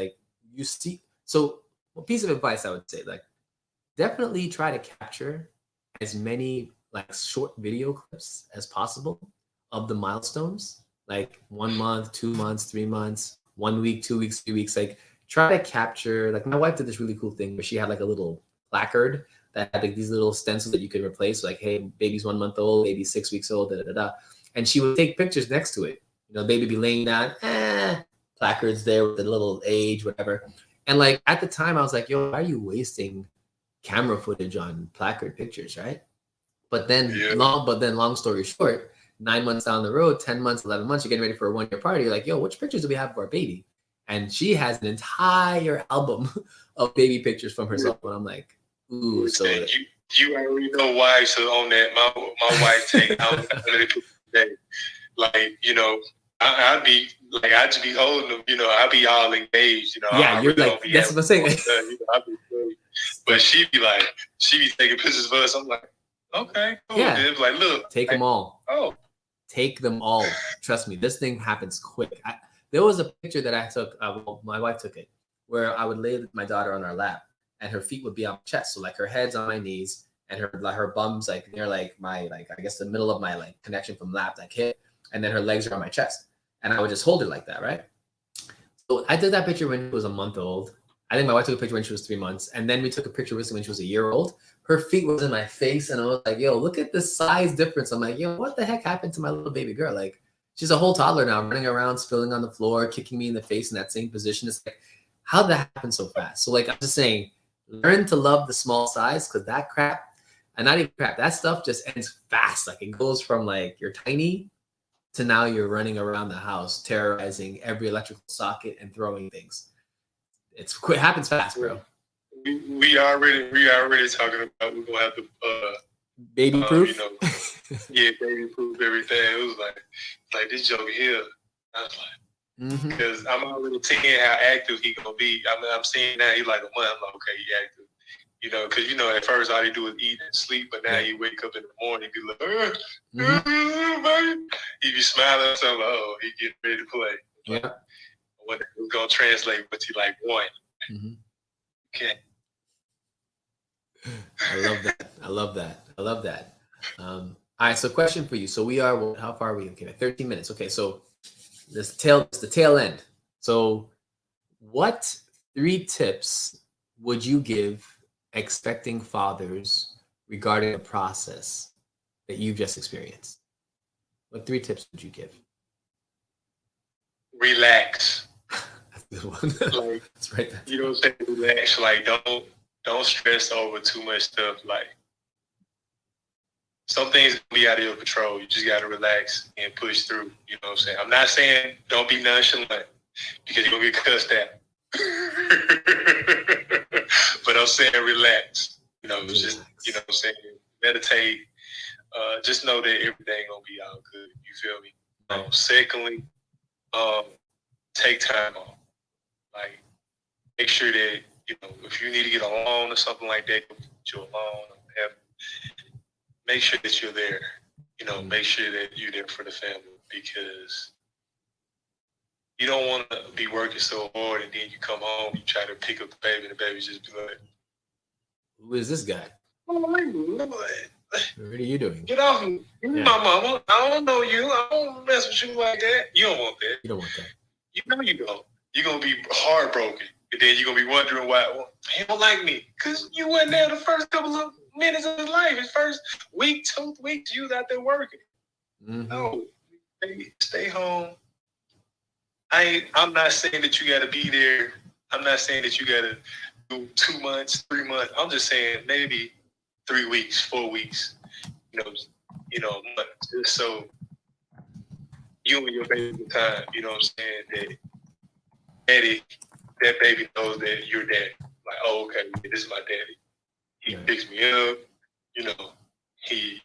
you see. So, a piece of advice I would say, definitely try to capture as many short video clips as possible of the milestones, 1 month, 2 months, 3 months, 1 week, 2 weeks, 3 weeks, try to capture. My wife did this really cool thing where she had a little placard that had these little stencils that you could replace, hey, baby's 1 month old, baby's 6 weeks old, and she would take pictures next to it. Baby be laying down, placards there with the little age, whatever. And at the time I was yo, why are you wasting camera footage on placard pictures, right? But then long story short, 9 months down the road, 10 months, 11 months, you're getting ready for a 1-year party. You're yo, which pictures do we have of our baby? And she has an entire album of baby pictures from herself. And I'm ooh, so you already know why. So on that, my wife take how many pictures a day. I'd just be holding them, I'd be all engaged, Yeah, I you're really don't like, be that's having what I'm saying. fun, I'd be great. But she'd be taking pictures of us. I'm like, okay, cool. Yeah. Then like, look, Take them all. Oh, take them all. Trust me, this thing happens quick. There was a picture that I took. Well, my wife took it, where I would lay my daughter on our lap, and her feet would be on my chest. So like her head's on my knees, and her bum's like near like my I guess the middle of my like connection from lap like hip, and then her legs are on my chest, and I would just hold her like that, right? So I did that picture when she was a month old. I think my wife took a picture when she was 3 months, and then we took a picture recently when she was a year old. Her feet was in my face, and I was like, "Yo, look at the size difference." I'm like, "Yo, what the heck happened to my little baby girl?" Like, she's a whole toddler now, running around, spilling on the floor, kicking me in the face in that same position. It's like, how'd that happen so fast? So, like, I'm just saying, learn to love the small size because that crap, and not even crap, that stuff just ends fast. Like, it goes from like you're tiny to now you're running around the house terrorizing every electrical socket and throwing things. It happens fast, bro. We already talking about we're gonna have to baby proof. Baby proof everything. It was like this joke here. I was like, because I'm already seeing how active he gonna be. I'm seeing now he like a month. I'm like, okay, he active. Because at first all he do is eat and sleep, but now he wake up in the morning, he be like, he be smiling. So I'm like, oh, he getting ready to play. Yeah. When it's gonna translate, but he like one. Okay. I love that. All right, so question for you. So we are, how far are we? Okay, 13 minutes. Okay, so the tail end. So what 3 tips would you give expecting fathers regarding the process that you've just experienced? What 3 tips would you give? Relax. That's a good one. That's right. You know what I'm saying? Relax. Like, don't stress over too much stuff. Like, some things can be out of your control. You just gotta relax and push through. You know what I'm saying? I'm not saying don't be nonchalant because you're gonna get cussed out. But I'm saying relax. Just what I'm saying, meditate. Just know that everything gonna be all good. You feel me? Secondly, take time off. Like, make sure that if you need to get a loan or something like that, get you a loan. Make sure that you're there. Make sure that you're there for the family because you don't want to be working so hard and then you come home, you try to pick up the baby, and the baby just be like, "Who is this guy? Oh my God. What are you doing? Get off me. You're my mama. I don't know you. I don't mess with you like that." You don't want that. You don't want that. You know you don't. You're going to be heartbroken. And then you're going to be wondering why he don't like me. Because you wasn't there the first couple of minutes of his life. His first week, 2 weeks, you was out there working. No. Stay home. I'm not saying that you got to be there. I'm not saying that you got to do 2 months, 3 months. I'm just saying maybe 3 weeks, 4 weeks. Just so you and your baby time, you know what I'm saying, that baby knows that you're daddy. Like, oh, okay, this is my daddy. He picks me up, he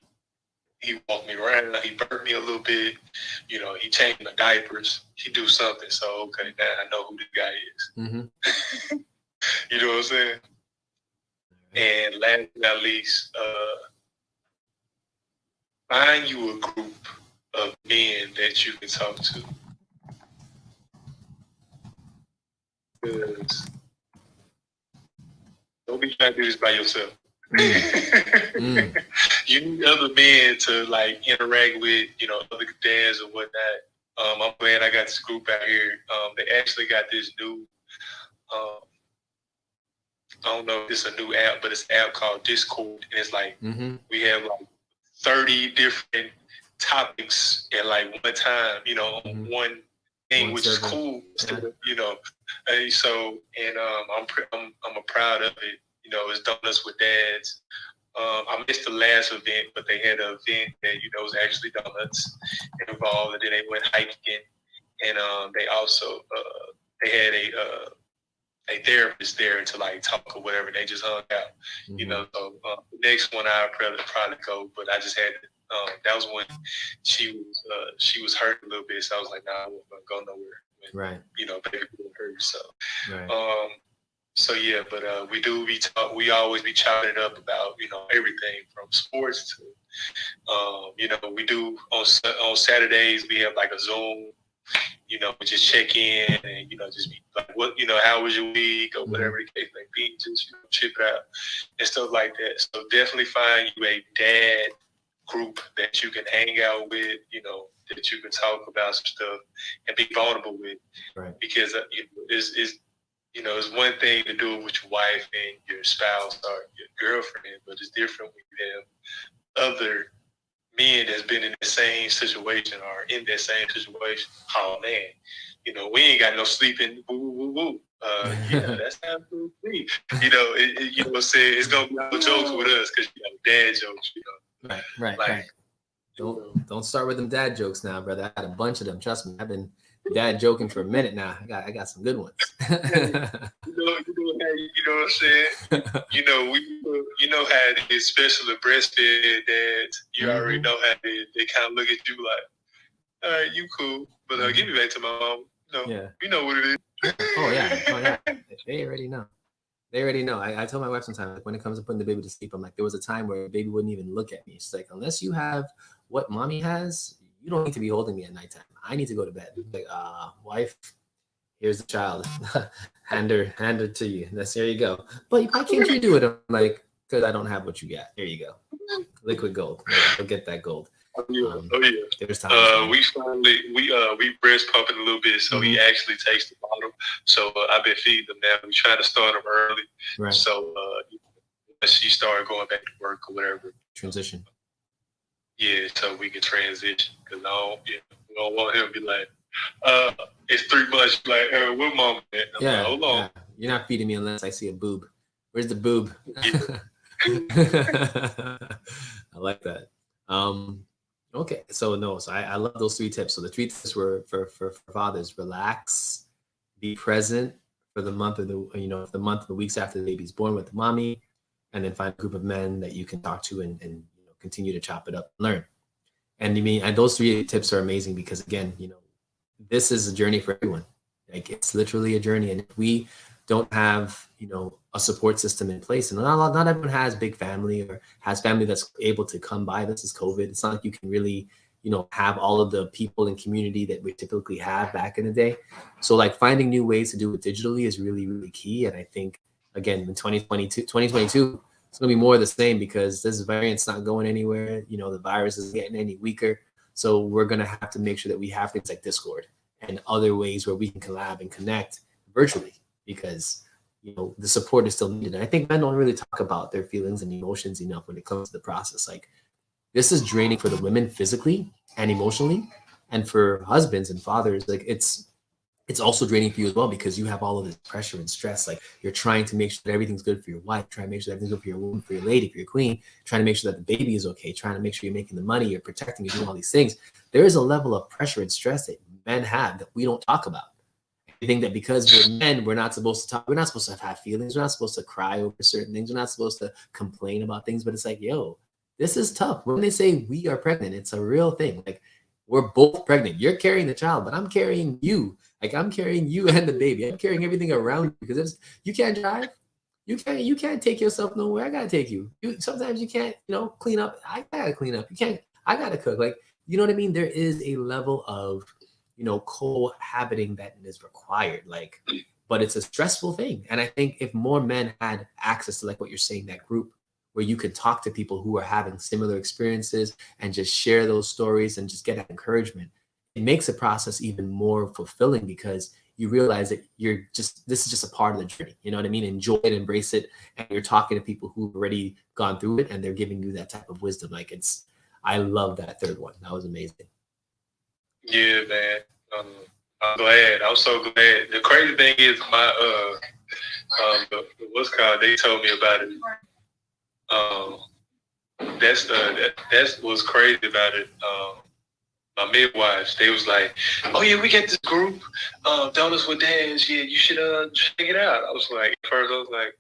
walked me around, he burped me a little bit, he changed my diapers, he do something, so okay, now I know who this guy is. You know what I'm saying? And last but not least, find you a group of men that you can talk to. Because don't be trying to do this by yourself. You need other men to like interact with, other dads or whatnot. I'm glad I got this group out here. They actually got this new, I don't know if it's a new app, but it's an app called Discord. And it's like, we have like 30 different topics at like one time, on one thing, which is cool. And so, and I'm proud of it. It's Donuts with Dads. I missed the last event, but they had an event that was actually donuts involved, and then they went hiking, and they also they had a therapist there to like talk or whatever. They just hung out, So the next one I'll probably go, but I just had to That was when she was hurt a little bit. So I was like, nah, I wasn't gonna go nowhere. When, Right. Baby was hurt. So, Right. So yeah, but we always be chopping it up about everything from sports to we do on Saturdays we have like a Zoom. We just check in and just be like, what how was your week or whatever the case may be, just chip it out and stuff like that. So definitely find you a dad group that you can hang out with, that you can talk about some stuff and be vulnerable with, Right. because it's one thing to do it with your wife and your spouse or your girlfriend, but it's different when you have other men that's been in the same situation or in that same situation. Oh man, we ain't got no sleeping. Woo woo woo. Yeah, that's how it be. You know what I'm saying? It's gonna be no jokes with us because dad jokes. Right. Like, don't start with them dad jokes now, brother. I got a bunch of them. Trust me, I've been dad joking for a minute now. I got some good ones. You know what I'm saying? How it is, especially breastfed dads. You already know how they kind of look at you like, all right, you cool, but give me back to my mom. You know what it is. Oh yeah. They already know. I told my wife sometimes, like, when it comes to putting the baby to sleep, I'm like, there was a time where the baby wouldn't even look at me. She's like, unless you have what mommy has, you don't need to be holding me at nighttime. I need to go to bed. Like, wife, here's the child. hand her to you. There you go. But why can't you do it? I'm like, because I don't have what you got. Here you go. Liquid gold. You'll get that gold. Oh yeah. There's times we breast pumping a little bit, so he actually takes the bottle. So I've been feeding him now. We trying to start him early. Right. So she started going back to work or whatever. Transition. Yeah, so we can transition, because we don't want him to be like, it's 3 months. Like, what mom at? Yeah, like, hold on. Yeah. You're not feeding me unless I see a boob. Where's the boob? Yeah. I like that. Okay, so I love those 3 tips. So the 3 tips were for fathers: relax, be present for the month of the weeks after the baby's born with the mommy, and then find a group of men that you can talk to and continue to chop it up and learn. And those 3 tips are amazing because, again, this is a journey for everyone. Like, it's literally a journey, and if we don't have a support system in place, and not everyone has big family or has family that's able to come by. This is COVID. It's not like you can really have all of the people and community that we typically have back in the day. So, like, finding new ways to do it digitally is really, really key. And I think, again, in 2022 it's going to be more of the same, because this variant's not going anywhere. The virus isn't getting any weaker. So we're going to have to make sure that we have things like Discord and other ways where we can collab and connect virtually, because the support is still needed. And I think men don't really talk about their feelings and emotions enough when it comes to the process. Like, this is draining for the women physically and emotionally, and for husbands and fathers, like, it's also draining for you as well, because you have all of this pressure and stress. Like, you're trying to make sure that everything's good for your wife, trying to make sure that everything's good for your woman, for your lady, for your queen, trying to make sure that the baby is okay, trying to make sure you're making the money, you're protecting, you're doing all these things. There is a level of pressure and stress that men have that we don't talk about. I think that because we're men, we're not supposed to talk. We're not supposed to have feelings. We're not supposed to cry over certain things. We're not supposed to complain about things. But it's like, yo, this is tough. When they say we are pregnant, it's a real thing. Like, we're both pregnant. You're carrying the child, but I'm carrying you. Like, I'm carrying you and the baby. I'm carrying everything around you, because you can't drive. You can't take yourself nowhere. I gotta take you. Sometimes you can't, clean up. I gotta clean up. You can't. I gotta cook. Like, you know what I mean? There is a level of cohabiting that is required, like, but it's a stressful thing. And I think if more men had access to, like what you're saying, that group where you could talk to people who are having similar experiences and just share those stories and just get that encouragement, it makes the process even more fulfilling, because you realize that this is just a part of the journey. You know what I mean? Enjoy it, embrace it. And you're talking to people who've already gone through it, and they're giving you that type of wisdom. Like, I love that 3rd one. That was amazing. Yeah, man. I'm glad. I'm so glad. The crazy thing is, what's called, they told me about it. That's what's crazy about it. My midwives, they was like, "Oh yeah, we get this group, Donuts with Dads. Yeah, you should check it out." I was like, first I was like,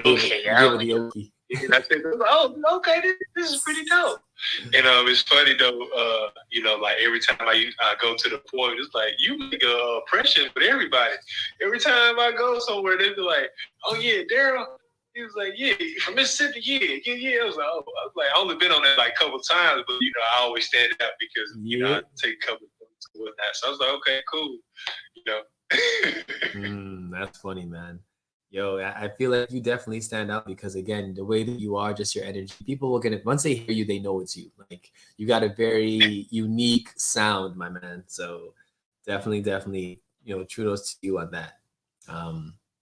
okay, And I said, oh, okay, this is pretty dope. And it's funny though, like every time I go to the point, it's like you make a impression with everybody. Every time I go somewhere, they be like, oh yeah, Daryl. He was like, yeah, from Mississippi, yeah. I only been on that like a couple times, but I always stand out because I take a couple of things and whatnot. So I was like, okay, cool, That's funny, man. Yo, I feel like you definitely stand out because again, the way that you are, just your energy, people will get it. Once they hear you, they know it's you. Like you got a very unique sound, my man. So definitely, kudos to you on that.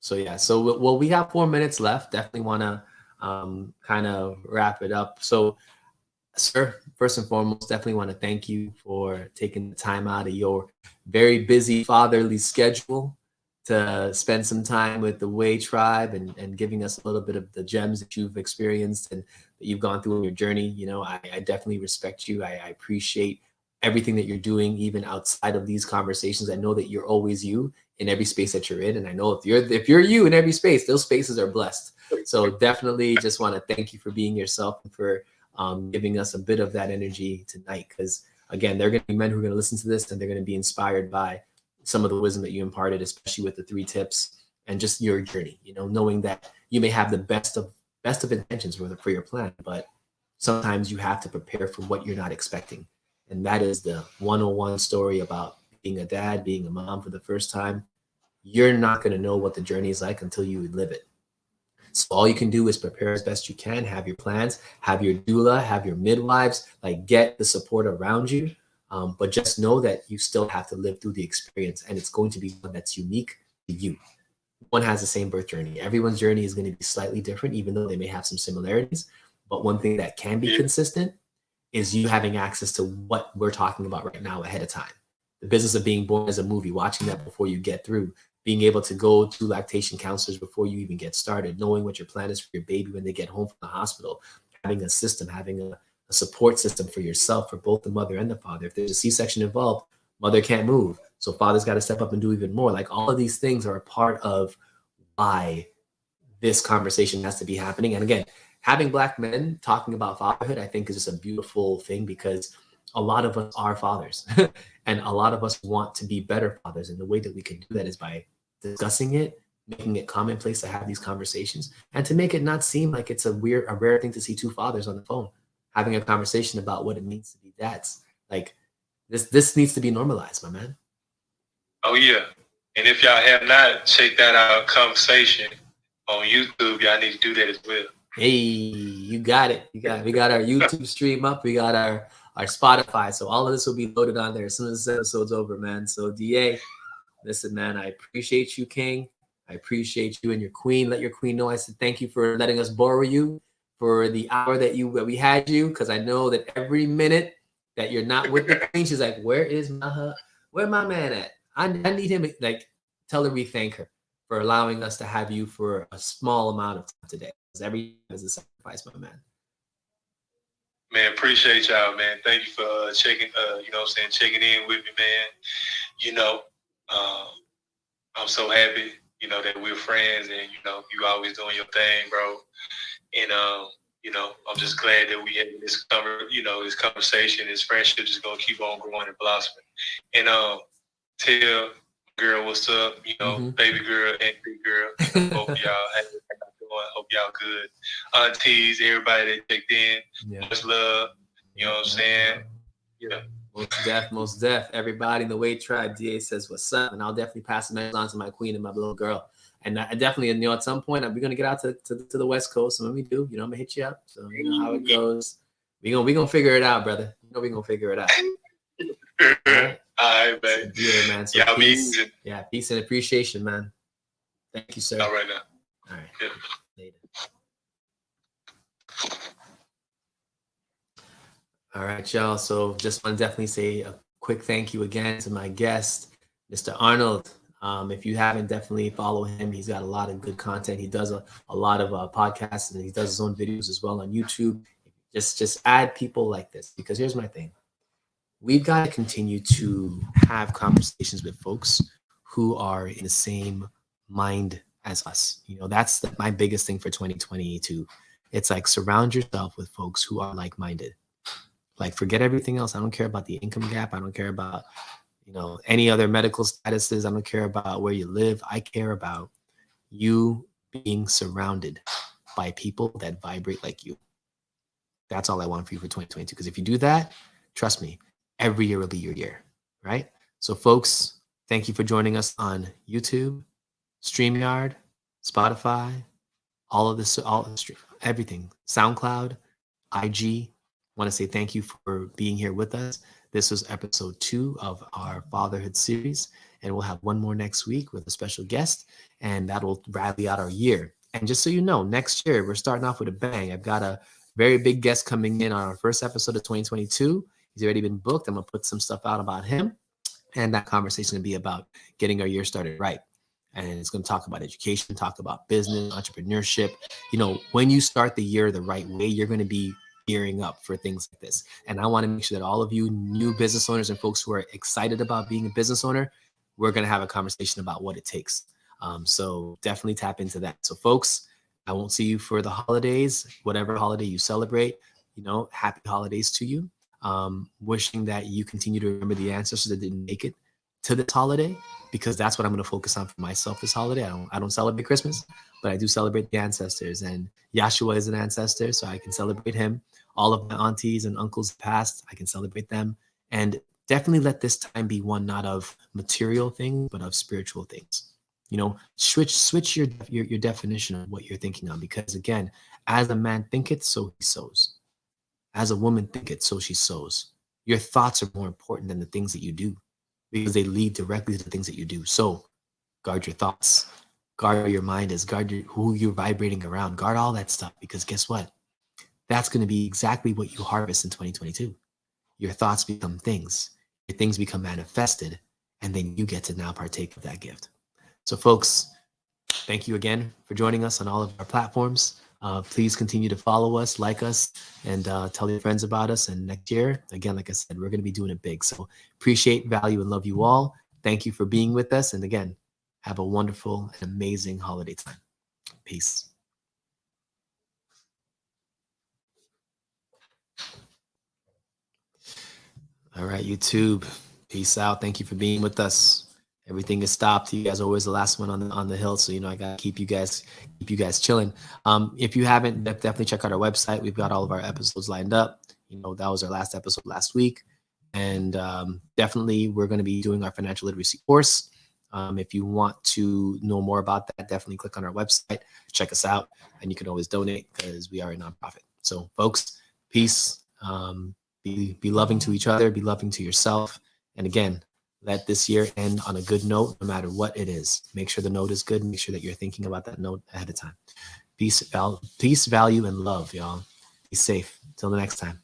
So yeah, so well, we have 4 minutes left. Definitely want to kind of wrap it up. So, sir, first and foremost, definitely want to thank you for taking the time out of your very busy fatherly schedule to spend some time with the Way Tribe and giving us a little bit of the gems that you've experienced and that you've gone through in your journey. I definitely respect you. I appreciate everything that you're doing, even outside of these conversations. I know that you're always you in every space that you're in. And I know if you're you in every space, those spaces are blessed. So definitely just want to thank you for being yourself and for giving us a bit of that energy tonight. Because again, there are going to be men who are going to listen to this and they're going to be inspired by some of the wisdom that you imparted, especially with the 3 tips and just your journey, knowing that you may have the best of intentions for your plan, but sometimes you have to prepare for what you're not expecting. And that is the 101 story about being a dad, being a mom for the first time. You're not going to know what the journey is like until you live it. So all you can do is prepare as best you can, have your plans, have your doula, have your midwives, like get the support around you. But just know that you still have to live through the experience, and it's going to be one that's unique to you. One has the same birth journey. Everyone's journey is going to be slightly different, even though they may have some similarities. But one thing that can be consistent is you having access to what we're talking about right now ahead of time. The business of being born as a movie, watching that before you get through, being able to go to lactation counselors before you even get started, knowing what your plan is for your baby when they get home from the hospital, having a system, having a support system for yourself, for both the mother and the father. If there's a C-section involved, mother can't move. So father's got to step up and do even more. Like all of these things are a part of why this conversation has to be happening. And again, having Black men talking about fatherhood, I think is just a beautiful thing because a lot of us are fathers and a lot of us want to be better fathers. And the way that we can do that is by discussing it, making it commonplace to have these conversations and to make it not seem like it's a rare thing to see 2 fathers on the phone having a conversation about what it means to be dads. Like this needs to be normalized, my man. Oh yeah. And if y'all have not checked that out conversation on YouTube, y'all need to do that as well. Hey, you got it. We got our YouTube stream up. We got our Spotify. So all of this will be loaded on there as soon as this episode's over, man. So DA, listen, man, I appreciate you, King. I appreciate you and your queen. Let your queen know I said thank you for letting us borrow you for the hour that we had you, because I know that every minute that you're not with the queen, she's like, where my man at? I need him. Like, tell her we thank her for allowing us to have you for a small amount of time today. Because every is a sacrifice, my man. Man, appreciate y'all, man. Thank you for checking, checking in with me, man. I'm so happy, that we're friends and, you always doing your thing, bro. And, I'm just glad that we had this this conversation, this friendship is going to keep on growing and blossoming. And tell girl what's up, baby girl and big girl. Hope y'all hope y'all good. Aunties, everybody that checked in, much love. You know what I'm saying? Yeah. Most deaf. Everybody in the Way Tribe, DA says what's up, and I'll definitely pass the message on to my queen and my little girl. And I definitely, at some point, we're gonna get out to the West Coast. And when we do, I'm gonna hit you up. So you know how it goes. We gonna figure it out, brother. We gonna figure it out. All right, man. So, yeah, man. So yeah, peace and appreciation, man. Thank you, sir. All right now. All right. Yeah. Later. All right, y'all. So just want to definitely say a quick thank you again to my guest, Mr. Arnold. If you haven't, definitely follow him. He's got a lot of good content. He does a lot of podcasts and he does his own videos as well on YouTube. Just add people like this, because here's my thing. We've got to continue to have conversations with folks who are in the same mind as us. That's my biggest thing for 2022 It's like surround yourself with folks who are like-minded. Like forget everything else. I don't care about the income gap. I don't care about, any other medical statuses. I don't care about where you live. I care about you being surrounded by people that vibrate like you. That's all I want for you for 2022. Because if you do that, trust me, every year will be your year, right? So folks, thank you for joining us on YouTube, StreamYard, Spotify, all of this, everything, SoundCloud, IG. Want to say thank you for being here with us. This was episode 2 of our Fatherhood series, and we'll have one more next week with a special guest, and that'll rally out our year. And just so you know, next year we're starting off with a bang. I've got a very big guest coming in on our first episode of 2022. He's already been booked. I'm gonna put some stuff out about him, and that conversation will be about getting our year started right. And it's going to talk about education, talk about business, entrepreneurship. When you start the year the right way, you're going to be gearing up for things like this. And I want to make sure that all of you new business owners and folks who are excited about being a business owner, we're going to have a conversation about what it takes. So definitely tap into that. So folks, I won't see you for the holidays, whatever holiday you celebrate, happy holidays to you. Wishing that you continue to remember the ancestors that didn't make it to this holiday, because that's what I'm going to focus on for myself this holiday. I don't celebrate Christmas, but I do celebrate the ancestors, and Yahshua is an ancestor, so I can celebrate him. All of my aunties and uncles past, I can celebrate them, and definitely let this time be one not of material things, but of spiritual things. Switch your definition of what you're thinking on, because again, as a man thinketh, so he sows. As a woman thinketh, so she sows. Your thoughts are more important than the things that you do, because they lead directly to the things that you do. So guard your thoughts, guard where your mind is, guard who you're vibrating around, guard all that stuff, because guess what? That's going to be exactly what you harvest in 2022. Your thoughts become things, your things become manifested, and then you get to now partake of that gift. So folks, thank you again for joining us on all of our platforms. Please continue to follow us, like us, and tell your friends about us. And next year, again, like I said, we're going to be doing it big. So appreciate, value, and love you all. Thank you for being with us. And again, have a wonderful and amazing holiday time. Peace. All right, YouTube. Peace out. Thank you for being with us. Everything is stopped. You guys are always the last one on the hill, so I gotta keep you guys chilling. If you haven't, definitely check out our website. We've got all of our episodes lined up. That was our last episode last week, and definitely we're going to be doing our financial literacy course. If you want to know more about that, definitely click on our website, check us out, and you can always donate because we are a nonprofit. So, folks, peace. Be loving to each other. Be loving to yourself. And again, let this year end on a good note, no matter what it is. Make sure the note is good. Make sure that you're thinking about that note ahead of time. Peace, value, and love, y'all. Be safe. Till the next time.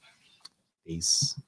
Peace.